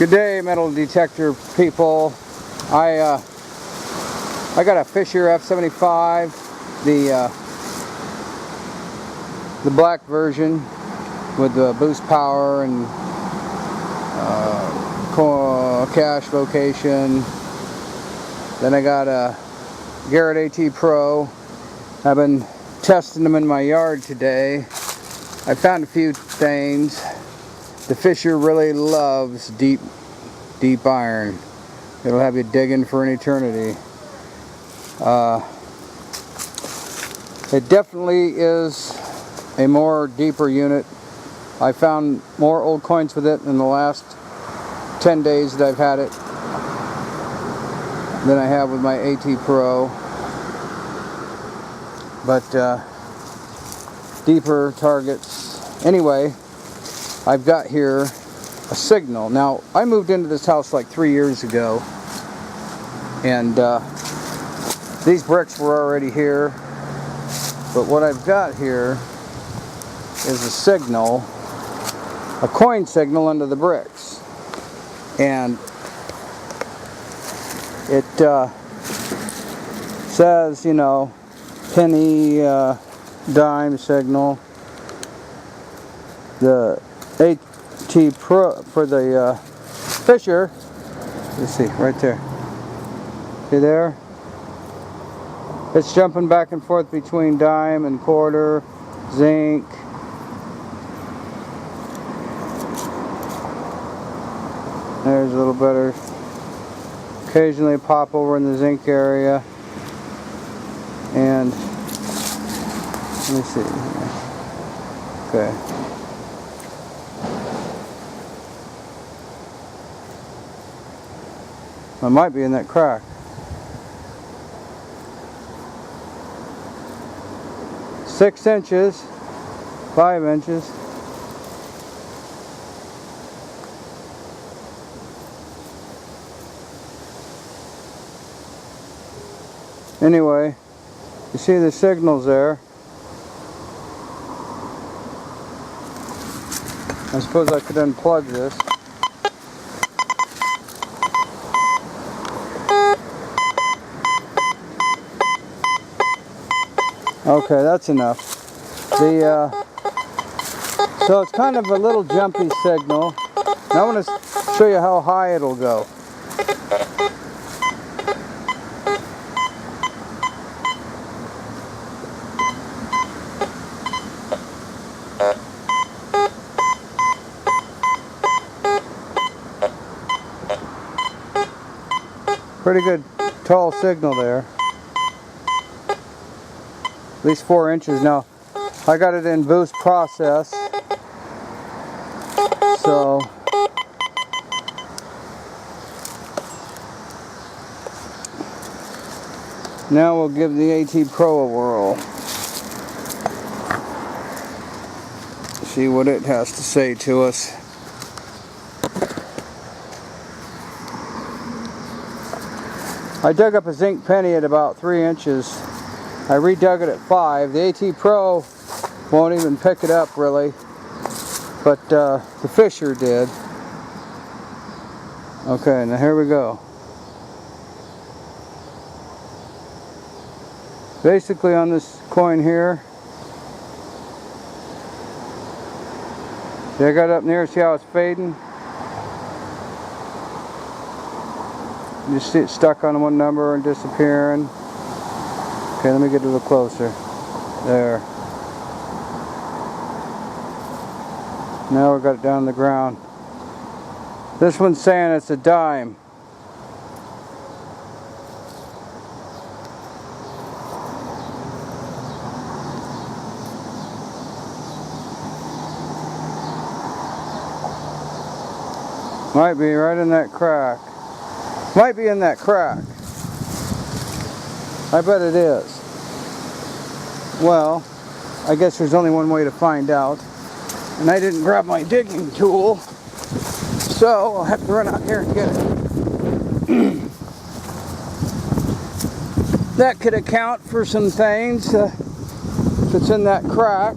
Good day, metal detector people. I got a Fisher F75, the black version with the boost power and cache location. Then I got a Garrett AT Pro. I've been testing them in my yard today. I found a few things. The Fisher really loves deep iron. It'll have you digging for an eternity. It definitely is a more deeper unit. I found more old coins with it in the last 10 days that I've had it than I have with my AT Pro. But deeper targets. Anyway, I've got here a signal. Now, I moved into this house like 3 years ago, and these bricks were already here. But what I've got here is a signal, a coin signal under the bricks, and it says, you know, penny, dime signal. The AT Pro for the Fisher, let's see, right there. See there? It's jumping back and forth between dime and quarter, zinc. There's a little better. Occasionally pop over in the zinc area. And let me see. Okay. I might be in that crack. Six inches, 5 inches. Anyway, you see the signals there. I suppose I could unplug this. Okay, that's enough. So it's kind of a little jumpy signal. Now I want to show you how high it'll go. Pretty good tall signal there. At least 4 inches. Now, I got it in boost process, so now we'll give the AT Pro a whirl. See what it has to say to us. I dug up a zinc penny at about 3 inches. I redug it at 5. The AT Pro won't even pick it up really, but the Fisher did. Okay, now here we go. Basically on this coin here, see, I got it up near, see how it's fading? You see it stuck on one number and disappearing. Okay, let me get a little closer. There. Now we've got it down on the ground. This one's saying it's a dime. Might be right in that crack. Might be in that crack. I bet it is. Well, I guess there's only one way to find out. And I didn't grab my digging tool, so I'll have to run out here and get it. That could account for some things if it's in that crack.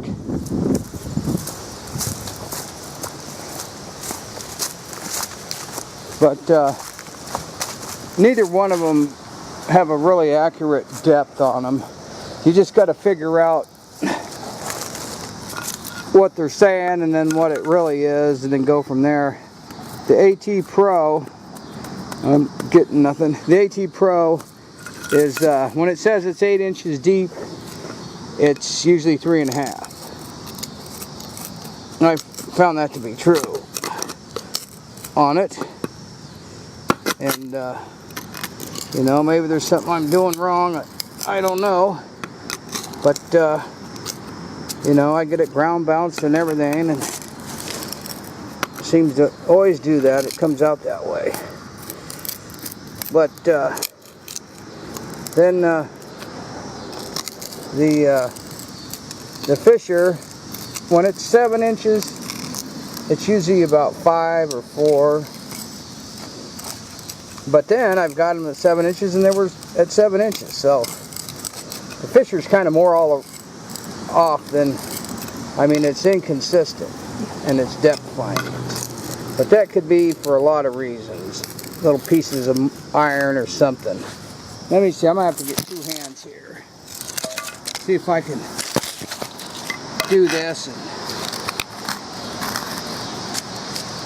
but neither one of them have a really accurate depth on them. You just got to figure out what they're saying and then what it really is, and then go from there. The AT Pro, I'm getting nothing. The AT Pro is, when it says it's 8 inches deep, it's usually 3.5. I found that to be true on it. And, you know, maybe there's something I'm doing wrong. I don't know. But, you know, I get it ground bounced and everything, and it seems to always do that. It comes out that way. But then the Fisher, when it's 7 inches, it's usually about 5 or 4. But then I've got them at 7 inches, and they were at 7 inches. So the Fisher's kind of more all off than, I mean, it's inconsistent and it's depth finding. But that could be for a lot of reasons. Little pieces of iron or something. Let me see, I'm gonna have to get 2 hands here. See if I can do this and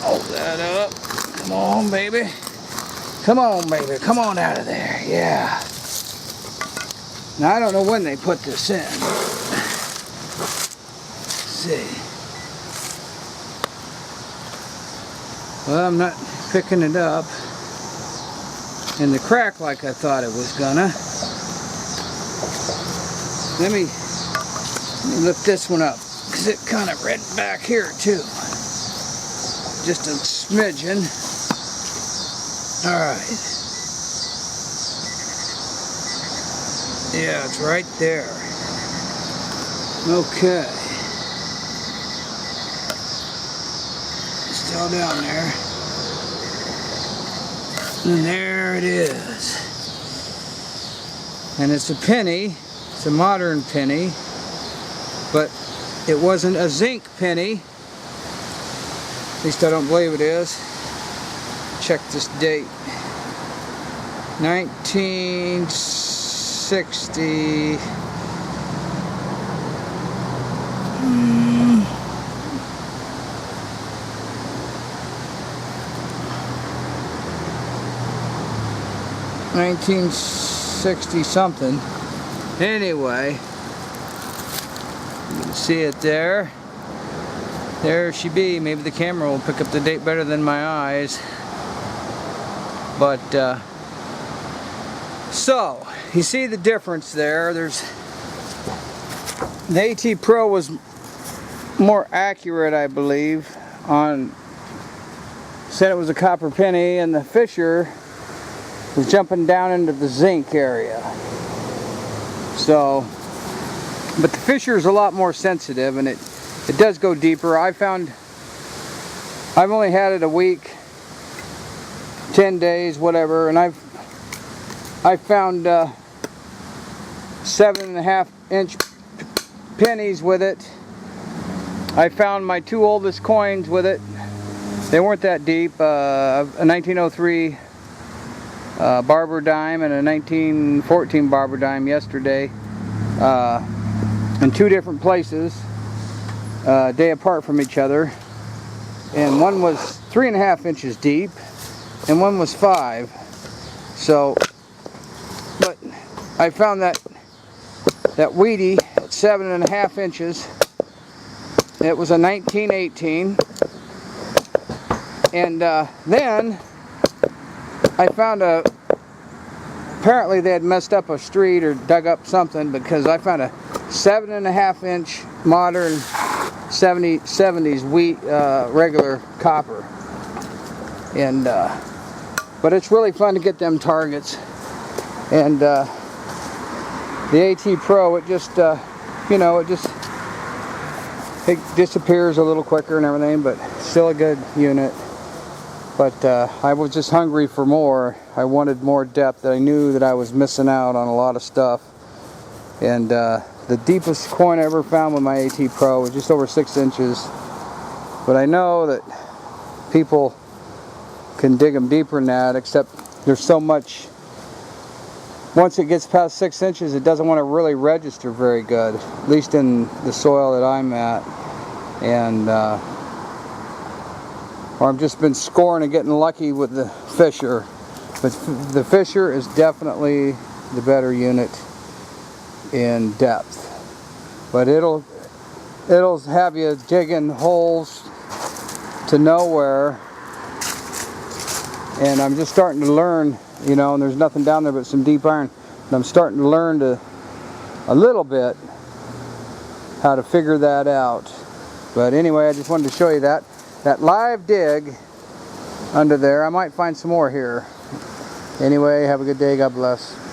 hold that up. Come on, baby. Come on, baby. Come on out of there. Yeah. Now, I don't know when they put this in. Let's see. Well, I'm not picking it up in the crack like I thought it was gonna. Let me lift this one up, because it kind of red back here too. Just a smidgen. Alright. Yeah, it's right there. Okay. Still down there. And there it is. And it's a penny. It's a modern penny. But it wasn't a zinc penny. At least I don't believe it is. Check this date. 1960. $1960 something. Anyway, you can see it there. There she be. Maybe the camera will pick up the date better than my eyes. But so you see the difference there. There's the AT Pro was more accurate, I believe, on, said it was a copper penny, and the Fisher was jumping down into the zinc area. So, but the Fisher is a lot more sensitive, and it does go deeper. I've only had it a week, 10 days, whatever, and I found 7.5 inch pennies with it. I found my 2 oldest coins with it. They weren't that deep. A 1903 barber dime and a 1914 barber dime yesterday, in 2 different places, a day apart from each other, and one was 3.5 inches deep and one was 5. So, but I found that Wheatie at 7.5 inches. It was a 1918, and then I found apparently they had messed up a street or dug up something, because I found a 7.5 inch modern 70s wheat regular copper. And but it's really fun to get them targets. And the AT Pro, it just you know, it disappears a little quicker and everything, but still a good unit. But I was just hungry for more. I wanted more depth. I knew that I was missing out on a lot of stuff. And the deepest coin I ever found with my AT Pro was just over 6 inches. But I know that people can dig them deeper than that, except there's so much. Once it gets past 6 inches, it doesn't want to really register very good, at least in the soil that I'm at. And or I've just been scoring and getting lucky with the Fisher. But the Fisher is definitely the better unit in depth. But it'll have you digging holes to nowhere. And I'm just starting to learn, you know, and there's nothing down there but some deep iron. And I'm starting to learn a little bit how to figure that out. But anyway, I just wanted to show you that live dig under there. I might find some more here. Anyway, have a good day. God bless.